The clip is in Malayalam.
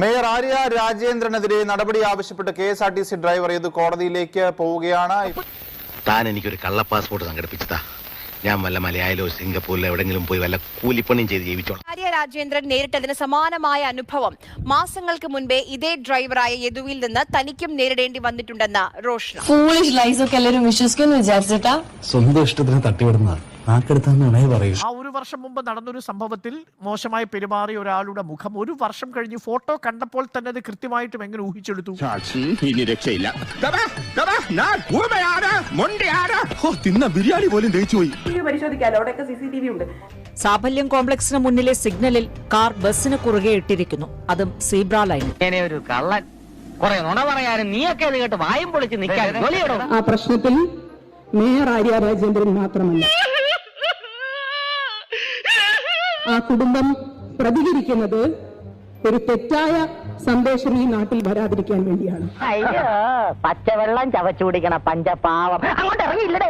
മേയർ ആര്യ രാജേന്ദ്രനെതിരെ നടപടി ആവശ്യപ്പെട്ട് KSRTC ഡ്രൈവർ ഇത് കോടതിയിലേക്ക് പോവുകയാണ്. താൻ എനിക്കൊരു കള്ള പാസ്പോർട്ട് സംഘടിപ്പിച്ചതാ. ഞാൻ വല്ല മലയാളിലോ സിംഗപ്പൂരിലോ എവിടെങ്കിലും പോയി വല്ല കൂലിപ്പണിയും ചെയ്ത് ജീവിച്ചോളാം. ആര്യ രാജേന്ദ്രൻ നേരിട്ടതിന് സമാനമായ അനുഭവം മാസങ്ങൾക്ക് മുൻപേ ഇതേ ഡ്രൈവറായ യദുവിൽ നിന്ന് തനിക്കും നേരിടേണ്ടി വന്നിട്ടുണ്ടെന്ന് റോഷന. ഫൂളിഷ് ലൈസ് ഒക്കെ എല്ലാവരും വിശ്വസിക്കുമെന്ന് വിചാരിച്ചിട്ടാ സ്വന്തം ഇഷ്ടത്തിന് തട്ടിവിടുന്ന നാക്കെടുത്താന്നാണേ പറയൂ. ആ ഒരു വർഷം മുമ്പ് നടന്നൊരു സംഭവത്തിൽ മോശമായി പെരുമാറിയ ഒരാളുടെ മുഖം ഒരു വർഷം കഴിഞ്ഞ് ഫോട്ടോ കണ്ടപ്പോൾ തന്നെ അത് കൃത്യമായിട്ടും എങ്ങനെ ഊഹിച്ചെടുത്തു? ഇനി രക്ഷയില്ല. തിന്ന ബിരിയാണി പോലും ദഹിച്ചുപോയി. സാഫല്യം കോംപ്ലക്സിന് മുന്നിലെ സിഗ്നലിൽ കാർ ബസ്സിന് കുറുകെ ഇട്ടിരിക്കുന്നു. അതും സീബ്ര ലൈൻ. ഒരു കള്ളൻ കുറെ നുണ പറയാനും നീയൊക്കെ അത് കേട്ട് വായും പൊളിച്ച് നിൽക്കാൻ. ആ പ്രശ്നത്തിൽ മേയർ ആര്യ രാജേന്ദ്രൻ മാത്രമല്ല, ആ കുടുംബം പ്രതികരിക്കുന്നത് ഒരു തെറ്റായ സന്ദേശം ഈ നാട്ടിൽ വരാതിരിക്കാൻ വേണ്ടിയാണ്. അയ്യോ, പച്ചവെള്ളം ചവച്ചു കുടിക്കണ പഞ്ചപാവം അങ്ങോട്ട് ഇറങ്ങിയില്ലടേ.